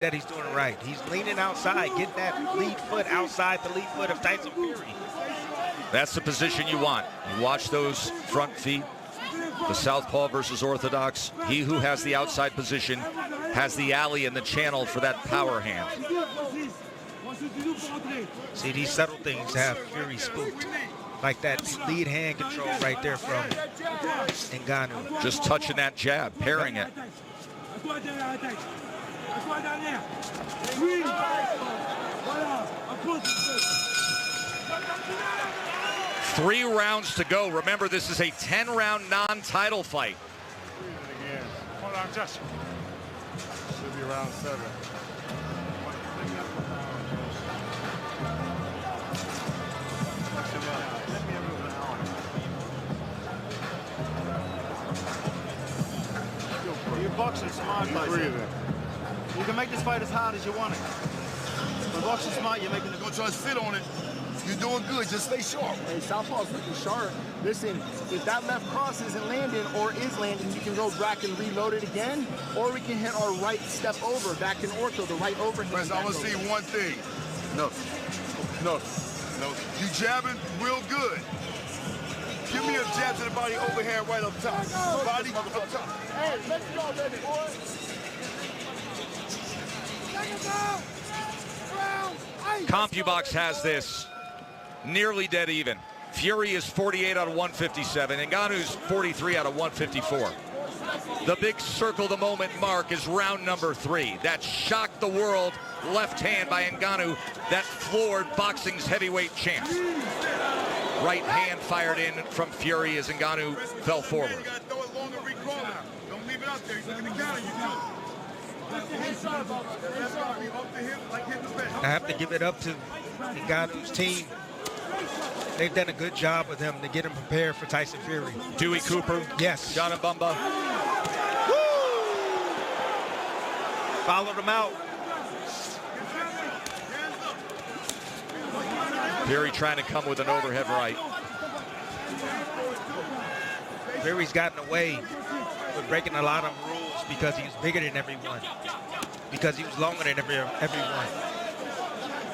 that he's doing right. He's leaning outside, getting that lead foot outside the lead foot of Tyson Fury. That's the position you want. You watch those front feet, the southpaw versus orthodox. He who has the outside position has the alley and the channel for that power hand. See, these subtle things have Fury spooked. Like that lead hand control right there from Ngannou. Just touching that jab, pairing it. 3 rounds to go. Remember, this is a 10-round non-title fight. Hold on, Josh. Should be round 7. You're boxing smart, Tyson. You can make this fight as hard as you want it. But boxing smart, you're making it. Don't try to sit on it. You're doing good. Just stay sharp. Hey, southpaw's looking sharp. Listen, if that left cross isn't landing or is landing, we can go back and reload it again, or we can hit our right step over, back in ortho, the right overhand. Friends, I want to see one thing. No. You jabbing real good. Give me a jab to the body, overhand right up top. Body up top. Hey, let's go, baby boy. CompuBox has this nearly dead even. Fury is 48 out of 157. Ngannou's 43 out of 154. The big circle the moment mark is round number 3. That shocked the world left hand by Ngannou that floored boxing's heavyweight champ. Right hand fired in from Fury as Ngannou fell forward. Don't leave it out there. He's looking to counter you. I have to give it up to Ngannou's team. They've done a good job with him to get him prepared for Tyson Fury. Dewey Cooper. Yes. John Mbumba. Followed him out. Fury trying to come with an overhead right. Fury's gotten away with breaking a lot of rules because he was bigger than everyone. Because he was longer than everyone.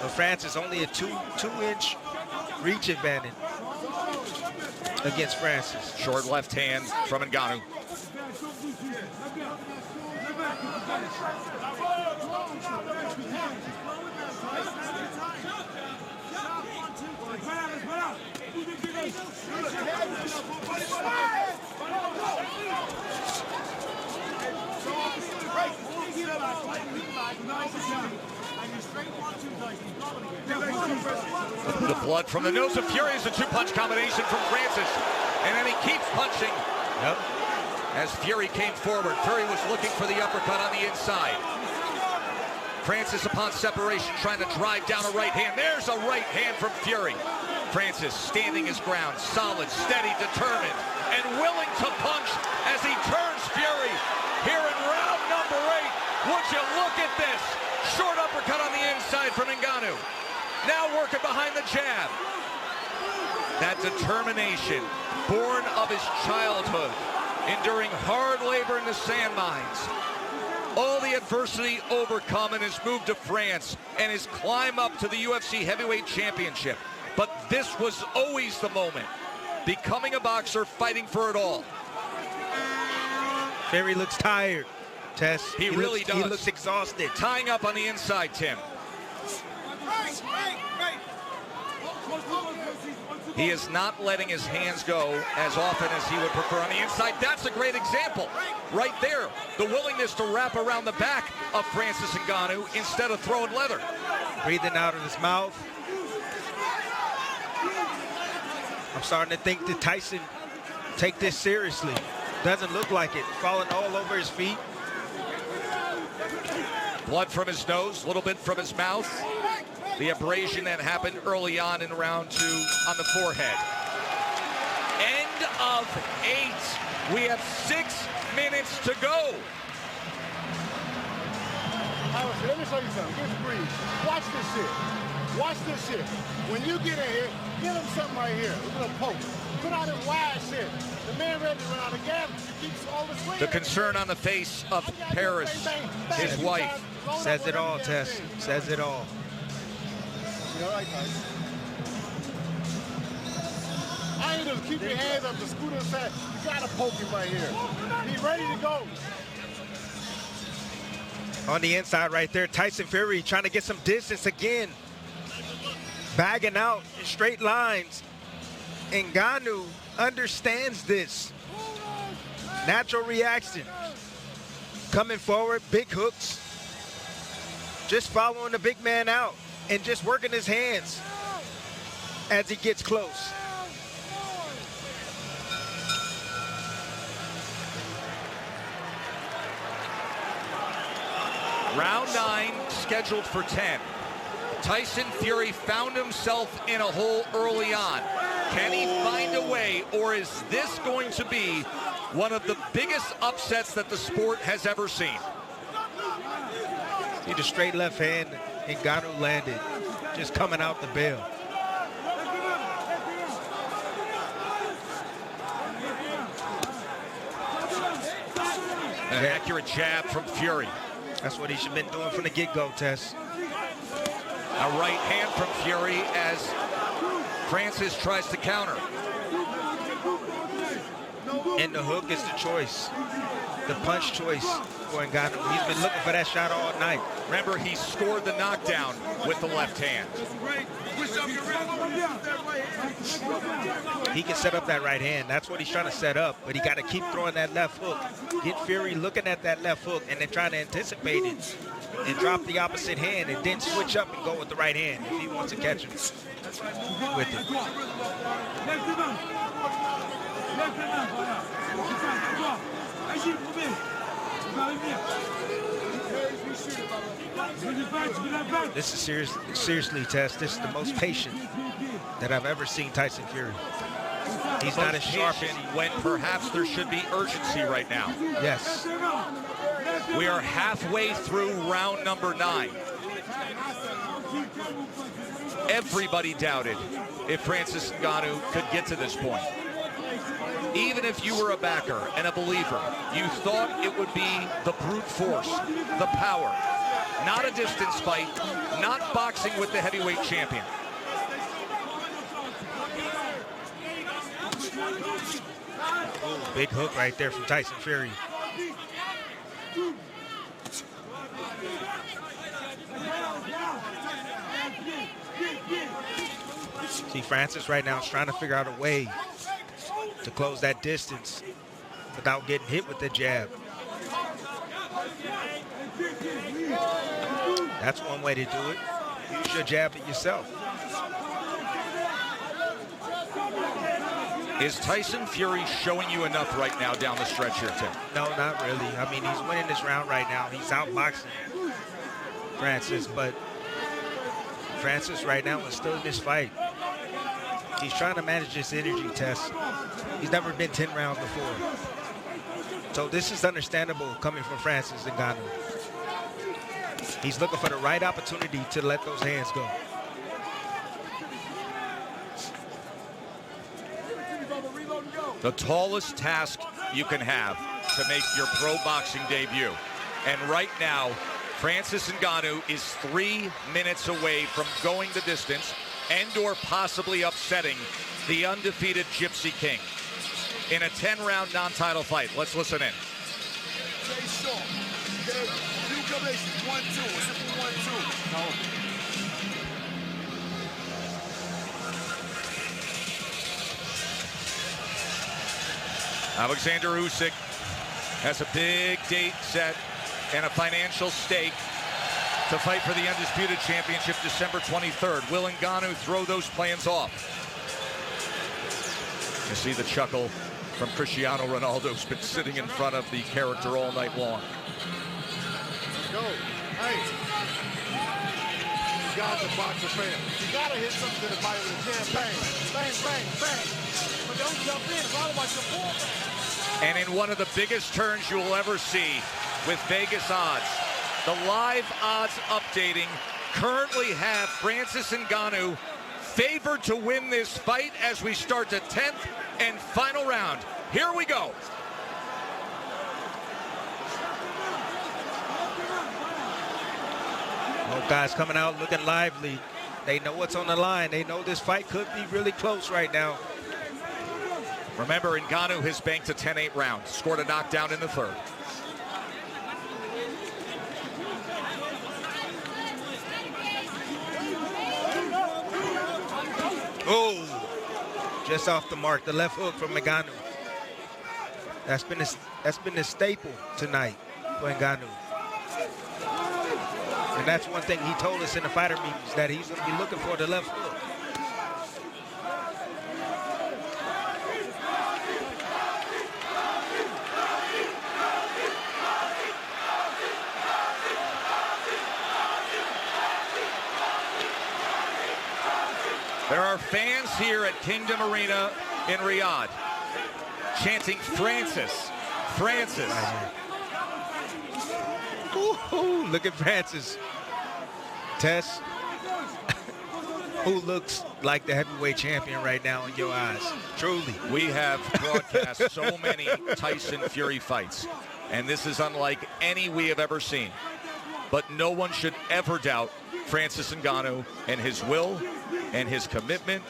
But Francis only a 2-inch reach advantage against Francis. Short left hand from Ngannou. The blood from the nose of Fury is a 2-punch combination from Francis. And then he keeps punching. Yep. As Fury came forward, Fury was looking for the uppercut on the inside. Francis, upon separation, trying to drive down a right hand. There's a right hand from Fury. Francis standing his ground, solid, steady, determined, and willing to punch as he turns Fury here in round number 8. Would you look at this? Short uppercut on the inside from Ngannou. Now working behind the jab. That determination, born of his childhood, enduring hard labor in the sand mines. All the adversity overcome in his move to France and his climb up to the UFC Heavyweight Championship. But this was always the moment. Becoming a boxer, fighting for it all. Fury looks tired, Tess. He really does. He looks exhausted. Tying up on the inside, Tim. He is not letting his hands go as often as he would prefer on the inside. That's a great example right there. The willingness to wrap around the back of Francis Ngannou instead of throwing leather. Breathing out of his mouth. I'm starting to think that Tyson take this seriously. Doesn't look like it. Falling all over his feet. Blood from his nose, a little bit from his mouth. The abrasion that happened early on in round 2 on the forehead. End of 8. We have 6 minutes to go. Let me show you something. Just breathe. Watch this shit. Watch this shit. When you get in here, give him something right here. A little poke. Put out his wide shit. The man ready to run out again. He keeps all the swing. The concern on the face of Paris, his wife. Says it all, Tess. Says it all. You all right, Tyson? I ain't just keep your hands up to scoot inside. You gotta poke him right here. He's ready to go. On the inside right there, Tyson Fury trying to get some distance again. Bagging out in straight lines. Ngannou understands this. Natural reaction. Coming forward, big hooks. Just following the big man out and just working his hands as he gets close. Round 9 scheduled for 10. Tyson Fury found himself in a hole early on. Can he find a way, or is this going to be one of the biggest upsets that the sport has ever seen? See the straight left hand Ngannou landed, just coming out the bail. An accurate jab from Fury. That's what he should have been doing from the get-go, Tess. A right hand from Fury as Francis tries to counter. And the hook is the choice. The punch choice for Ngannou. He's been looking for that shot all night. Remember, he scored the knockdown with the left hand. He can set up that right hand. That's what he's trying to set up. But he got to keep throwing that left hook. Get Fury looking at that left hook and then trying to anticipate it and drop the opposite hand and then switch up and go with the right hand if he wants to catch him with it. This is seriously, Tess. This is the most patient that I've ever seen Tyson Fury. He's not as sharp as when perhaps there should be urgency right now. Yes. We are halfway through round number 9. Everybody doubted if Francis Ngannou could get to this point. Even if you were a backer and a believer, you thought it would be the brute force, the power, not a distance fight, not boxing with the heavyweight champion. Ooh, big hook right there from Tyson Fury. See, Francis right now is trying to figure out a way to close that distance without getting hit with the jab. That's one way to do it. Use your jab at yourself. Is Tyson Fury showing you enough right now down the stretch here, Tim? No, not really. I mean, he's winning this round right now. He's outboxing Francis, but Francis right now is still in this fight. He's trying to manage this energy test. He's never been 10 rounds before. So this is understandable coming from Francis Ngannou. He's looking for the right opportunity to let those hands go. The tallest task you can have to make your pro boxing debut. And right now, Francis Ngannou is 3 minutes away from going the distance and or possibly upsetting the undefeated Gypsy King in a 10-round non-title fight. Let's listen in. Alexander Usyk has a big date set and a financial stake to fight for the Undisputed Championship December 23rd. Will Ngannou throw those plans off? You see the chuckle from Cristiano Ronaldo, who's been sitting in front of the character all night long. Go. Hey. You guys are boxer fans. You gotta hit something to the body with a campaign. Bang, bang, bang. But don't jump in. It's all about your form. And in one of the biggest turns you will ever see with Vegas odds, the live odds updating currently have Francis Ngannou favored to win this fight as we start the 10th and final round. Here we go. Both guys coming out looking lively. They know what's on the line. They know this fight could be really close right now. Remember, Ngannou has banked a 10-8 round, scored a knockdown in the third. Oh, just off the mark, the left hook from Ngannou. That's been a staple tonight for Ngannou. And that's one thing he told us in the fighter meetings, that he's going to be looking for the left hook. There are fans here at Kingdom Arena in Riyadh chanting Francis, Francis. Ooh, look at Francis. Tess, who looks like the heavyweight champion right now in your eyes? Truly. We have broadcast so many Tyson Fury fights, and this is unlike any we have ever seen. But no one should ever doubt Francis Ngannou and his will and his commitment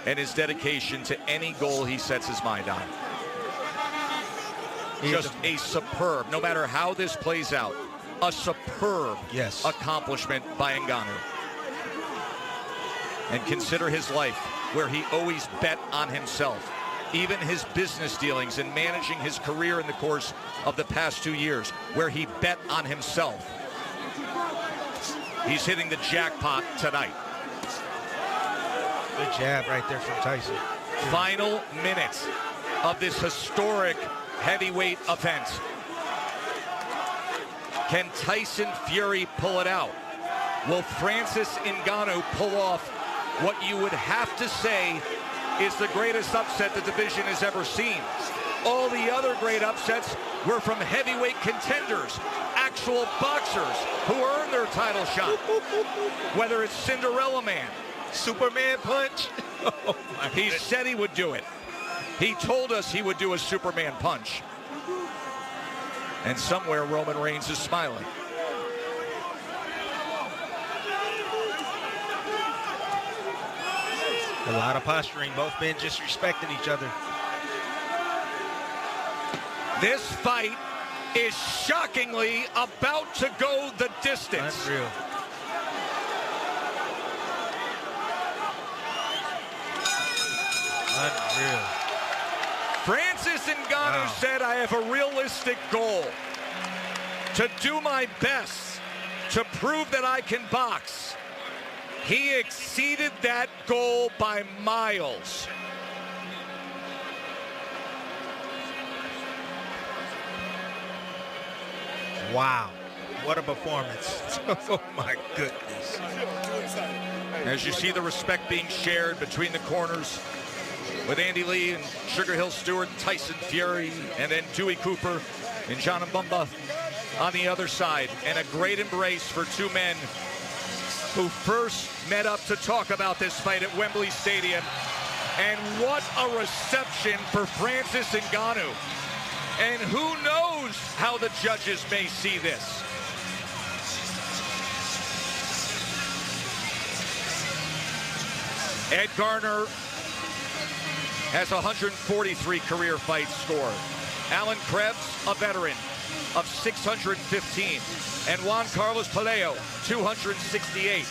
and his dedication to any goal he sets his mind on. Just a superb, no matter how this plays out, a superb accomplishment by Ngannou. And consider his life, where he always bet on himself. Even his business dealings and managing his career in the course of the past 2 years, where he bet on himself. He's hitting the jackpot tonight. Good jab right there from Tyson. Final minutes of this historic heavyweight event. Can Tyson Fury pull it out? Will Francis Ngannou pull off what you would have to say is the greatest upset the division has ever seen? All the other great upsets were from heavyweight contenders, actual boxers who earned their title shot. Whether it's Cinderella Man, Superman punch. Oh my he goodness. said he would do it. He told us he would do a Superman punch. And somewhere Roman Reigns is smiling. A lot of posturing, both men just respecting each other. This fight is shockingly about to go the distance. Unreal. Unreal. Francis Ngannou said, I have a realistic goal to do my best to prove that I can box. He exceeded that goal by miles. Wow. What a performance. Oh my goodness. As you see the respect being shared between the corners with Andy Lee and Sugar Hill Stewart, Tyson Fury, and then Dewey Cooper and John Mbumba on the other side. And a great embrace for two men who first met up to talk about this fight at Wembley Stadium. And what a reception for Francis Ngannou. And who knows how the judges may see this. Ed Garner has 143 career fights scored. Alan Krebs, a veteran of 615. And Juan Carlos Pelayo, 268.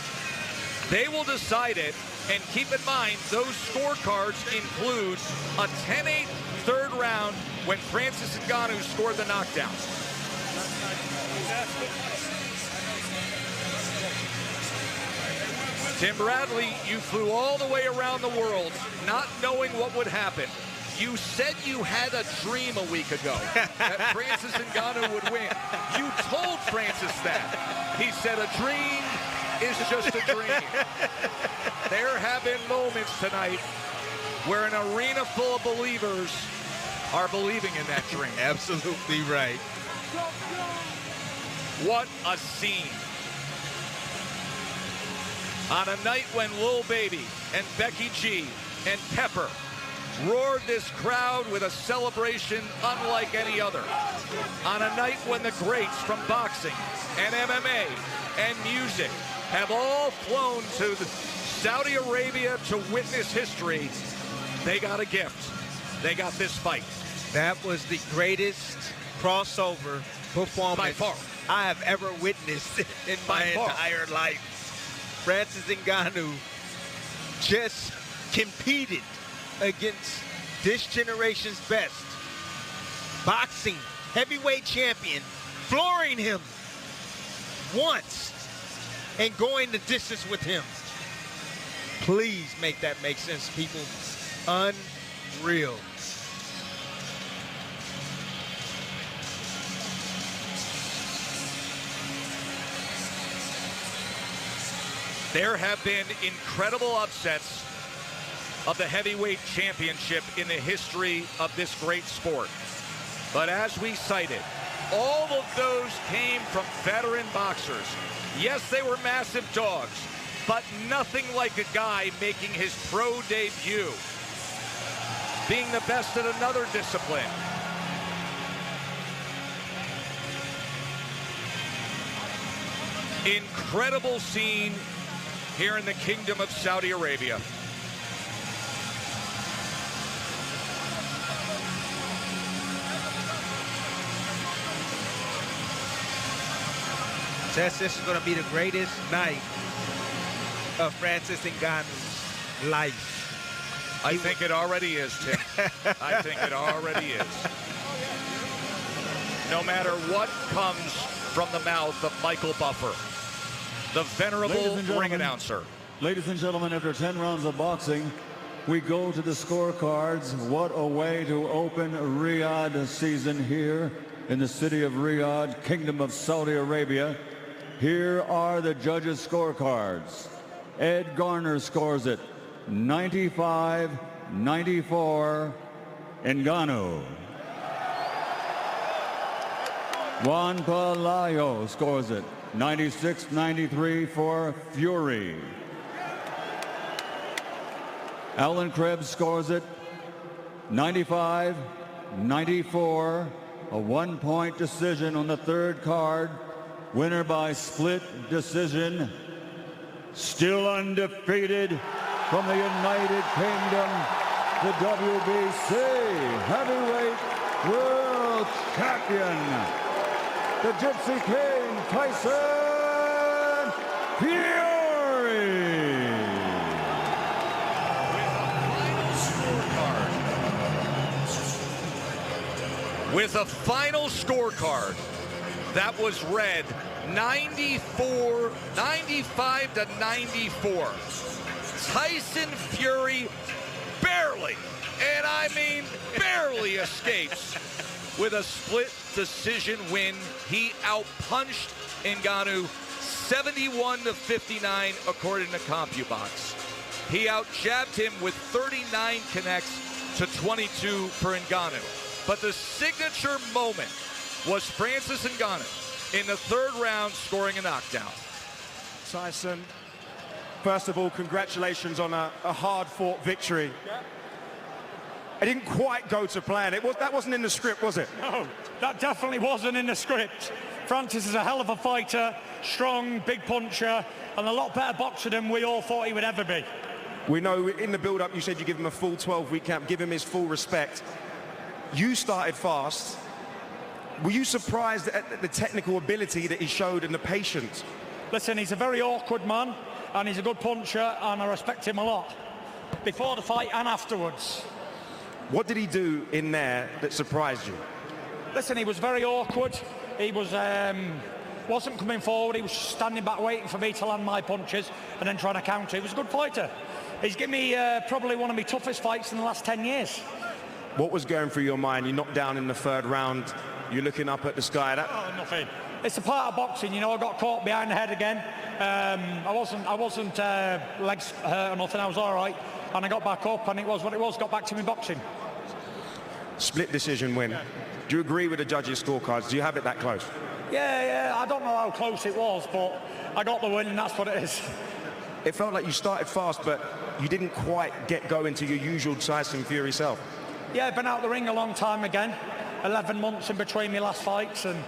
They will decide it, and keep in mind, those scorecards include a 10-8 third round when Francis Ngannou scored the knockdown. Tim Bradley, you flew all the way around the world not knowing what would happen. You said you had a dream a week ago that Francis Ngannou would win. You told Francis that. He said a dream is just a dream. There have been moments tonight where an arena full of believers are believing in that dream. Absolutely right. What a scene. On a night when Lil Baby and Becky G and Pepper roared this crowd with a celebration unlike any other. On a night when the greats from boxing and MMA and music have all flown to Saudi Arabia to witness history. They got a gift. They got this fight. That was the greatest crossover performance By far. I have ever witnessed in my entire life. Francis Ngannou just competed against this generation's best. Boxing heavyweight champion, flooring him once and going the distance with him. Please make that make sense, people. Unreal. There have been incredible upsets of the heavyweight championship in the history of this great sport. But as we cited, all of those came from veteran boxers. Yes, they were massive dogs, but nothing like a guy making his pro debut, being the best at another discipline. Incredible scene here in the Kingdom of Saudi Arabia. Tess, this is going to be the greatest night of Francis Ngannou's life. I think it already is, Tim. I think it already is. No matter what comes from the mouth of Michael Buffer, the venerable ring announcer. Ladies and gentlemen, after 10 rounds of boxing, we go to the scorecards. What a way to open Riyadh season here in the city of Riyadh, Kingdom of Saudi Arabia. Here are the judges' scorecards. Ed Garner scores it 95-94 Ngannou. Juan Palacio scores it 96-93 for Fury. Alan Krebs scores it 95-94, a one-point decision on the third card. Winner by split decision, still undefeated from the United Kingdom, the WBC Heavyweight World Champion, the Gypsy King, Tyson Fury. With a final scorecard that was read 95-94. Tyson Fury barely, and I mean barely, escapes with a split decision win. He outpunched Ngannou 71-59 according to CompuBox. He outjabbed him with 39 connects to 22 for Ngannou. But the signature moment was Francis Ngannou in the third round scoring a knockdown. Tyson, first of all, congratulations on a hard-fought victory. It didn't quite go to plan. That wasn't in the script, was it? No, that definitely wasn't in the script. Francis is a hell of a fighter, strong, big puncher, and a lot better boxer than we all thought he would ever be. We know in the build-up you said you give him a full 12-week camp, give him his full respect. You started fast. Were you surprised at the technical ability that he showed and the patience? Listen, he's a very awkward man, and he's a good puncher, and I respect him a lot. Before the fight and afterwards. What did he do in there that surprised you? Listen, he was very awkward. He wasn't coming forward. He was standing back waiting for me to land my punches and then trying to counter. He was a good fighter. He's given me probably one of my toughest fights in the last 10 years. What was going through your mind? You knocked down in the third round. You're looking up at the sky. Oh, nothing. It's a part of boxing, you know. I got caught behind the head again. I wasn't legs hurt or nothing. I was all right, and I got back up, and it was what it was. Got back to me boxing. Split decision win. Do you agree with the judges' scorecards? Do you have it that close? Yeah. I don't know how close it was, but I got the win, and that's what it is. It felt like you started fast, but you didn't quite get going to your usual Tyson Fury self. Yeah, I've been out the ring a long time again. 11 months in between my last fights, and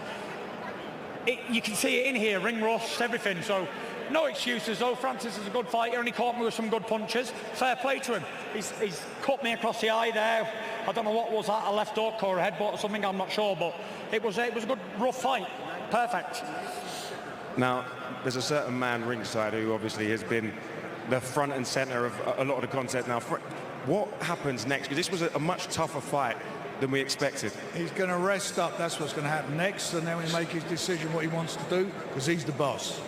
you can see it in here, ring rust, everything. So no excuses though. Francis is a good fighter and he caught me with some good punches. Fair play to him. He's cut me across the eye there. I don't know what was that, a left hook or a headbutt or something, I'm not sure, but it was a good rough fight. Perfect. Now, there's a certain man ringside who obviously has been the front and center of a lot of the content now. What happens next? Because this was a much tougher fight than we expected. He's going to rest up. That's what's going to happen next, and then we make his decision what he wants to do, because he's the boss.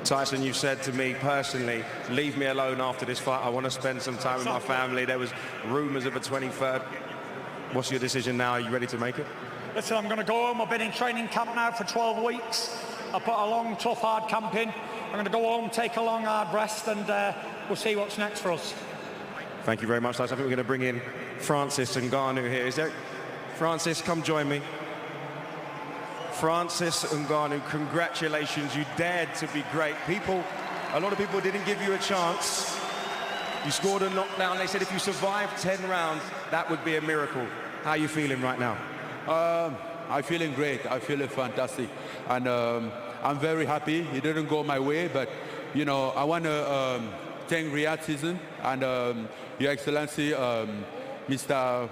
Tyson, you said to me personally, leave me alone after this fight. I want to spend some time with my family. There was rumors of a 23rd. What's your decision now? Are you ready to make it? Listen, I'm going to go home. I've been in training camp now for 12 weeks. I put a long, tough, hard camp in. I'm going to go home, take a long, hard rest, and we'll see what's next for us. Thank you very much, Tyson. I think we're going to bring in Francis Ngannou here. Is there? Francis, come join me. Francis Ngannou, congratulations. You dared to be great. A lot of people didn't give you a chance. You scored a knockdown. They said if you survived 10 rounds, that would be a miracle. How are you feeling right now? I'm feeling great. I'm feeling fantastic. And I'm very happy. It didn't go my way, but, you know, I want to thank Riyadh Season and Your Excellency, Mr.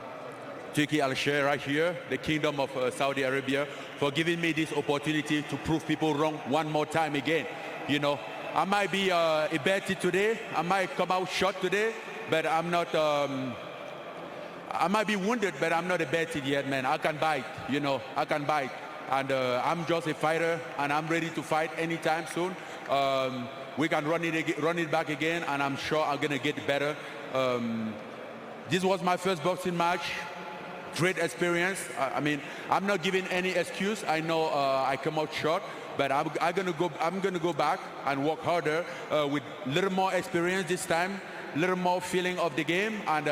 Turki Al-Sheikh right here, the Kingdom of Saudi Arabia, for giving me this opportunity to prove people wrong one more time again. You know, I might be abetted today, I might come out short today, but I'm not, I might be wounded, but I'm not abetted yet, man. I can bite, you know, I can bite. And I'm just a fighter, and I'm ready to fight anytime soon. We can run it back again, and I'm sure I'm gonna get better. This was my first boxing match. Great experience. I mean, I'm not giving any excuse. I know I come out short, but I'm gonna go back and work harder with a little more experience this time, a little more feeling of the game, and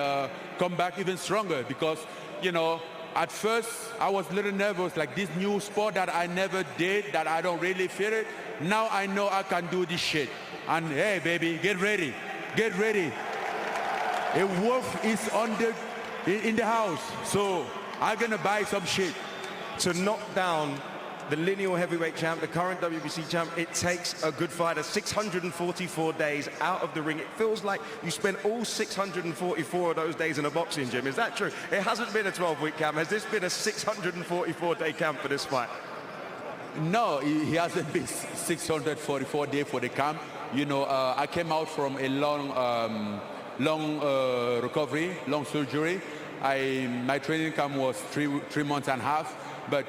come back even stronger. Because, you know, at first I was a little nervous, like this new sport that I never did, that I don't really feel it. Now I know I can do this shit. And hey, baby, get ready, get ready. A wolf is in the house, so I'm gonna buy some shit. To knock down the lineal heavyweight champ, the current WBC champ, it takes a good fighter 644 days out of the ring. It feels like you spent all 644 of those days in a boxing gym. Is that true? It hasn't been a 12-week camp. Has this been a 644-day camp for this fight? No, he hasn't been 644 days for the camp. You know, I came out from a long recovery, long surgery. My training camp was three months and a half. But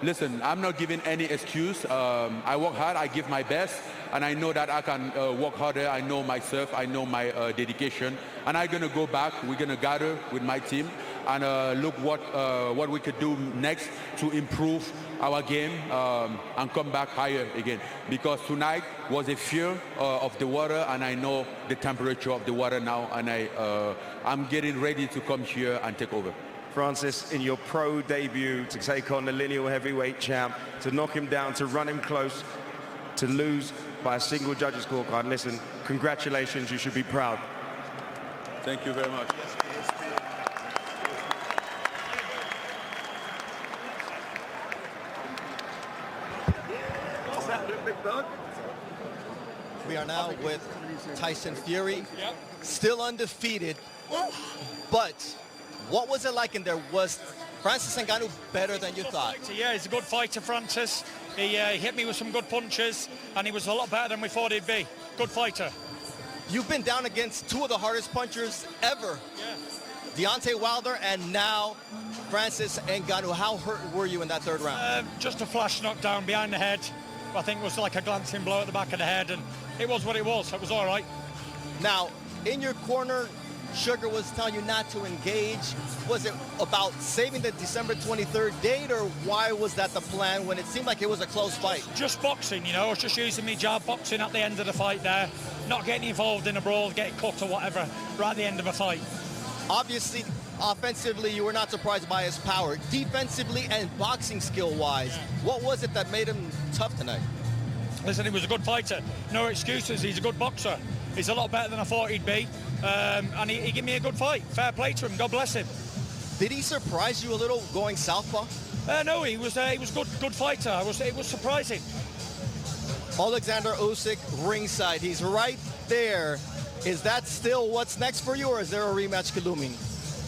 listen, I'm not giving any excuse. I work hard, I give my best, and I know that I can work harder. I know myself, I know my dedication, and I'm gonna go back. We're gonna gather with my team and look what we could do next to improve our game and come back higher again. Because tonight was a fear of the water, and I know the temperature of the water now, and I'm getting ready to come here and take over. Francis, in your pro debut, to take on the lineal heavyweight champ, to knock him down, to run him close, to lose by a single judge's scorecard. Listen, congratulations, you should be proud. Thank you very much. We are now with Tyson Fury, still undefeated, but what was it like in there? Was Francis Ngannou better than you thought? Yeah, he's a good fighter, Francis. He hit me with some good punches, and he was a lot better than we thought he'd be. Good fighter. You've been down against two of the hardest punchers ever. Yeah. Deontay Wilder and now Francis Ngannou. How hurt were you in that third round? Just a flash knockdown behind the head. I think it was like a glancing blow at the back of the head, and it was what it was. It was all right. Now, in your corner, Sugar was telling you not to engage. Was it about saving the December 23rd date, or why was that the plan when it seemed like it was a close fight? Just boxing, you know. I was just using me jab boxing at the end of the fight there, not getting involved in a brawl, getting cut or whatever, right at the end of a fight. Obviously, offensively, you were not surprised by his power. Defensively and boxing skill-wise, what was it that made him tough tonight? Listen, he was a good fighter. No excuses. He's a good boxer. He's a lot better than I thought he'd be. And he gave me a good fight. Fair play to him. God bless him. Did he surprise you a little going southpaw? No, he was good fighter. It was surprising. Alexander Usyk ringside. He's right there. Is that still what's next for you, or is there a rematch looming?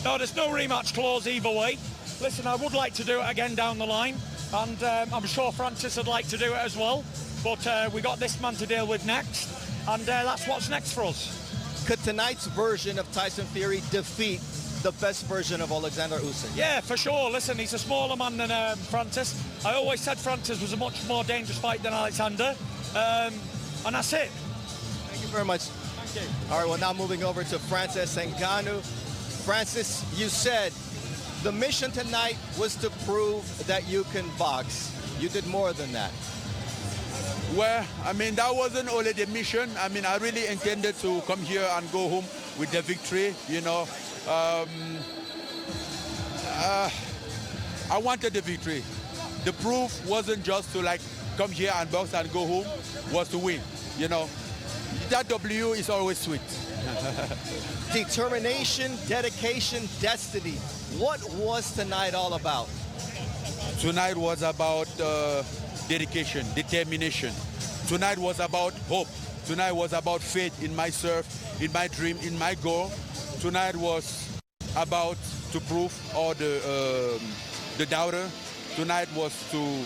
No, there's no rematch clause either way. Listen, I would like to do it again down the line, and I'm sure Francis would like to do it as well. But we got this man to deal with next, and that's what's next for us. Could tonight's version of Tyson Fury defeat the best version of Alexander Usyk? Yeah, for sure. Listen, he's a smaller man than Francis. I always said Francis was a much more dangerous fight than Alexander, and that's it. Thank you very much. Thank you. All right, well, now moving over to Francis Ngannou. Francis, you said the mission tonight was to prove that you can box. You did more than that. Well, I mean, that wasn't only the mission. I mean, I really intended to come here and go home with the victory, you know. I wanted the victory. The proof wasn't just to like come here and box and go home, was to win, you know. That W is always sweet. Determination, dedication, destiny. What was tonight all about? Tonight was about dedication, determination. Tonight was about hope. Tonight was about faith in myself, in my dream, in my goal. Tonight was about to prove all the doubter. Tonight was to,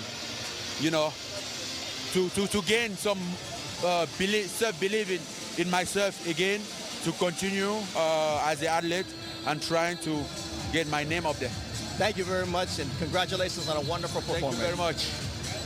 you know, to gain some self-belief in myself again, to continue as an athlete and trying to get my name up there. Thank you very much, and congratulations on a wonderful performance. Thank you very much.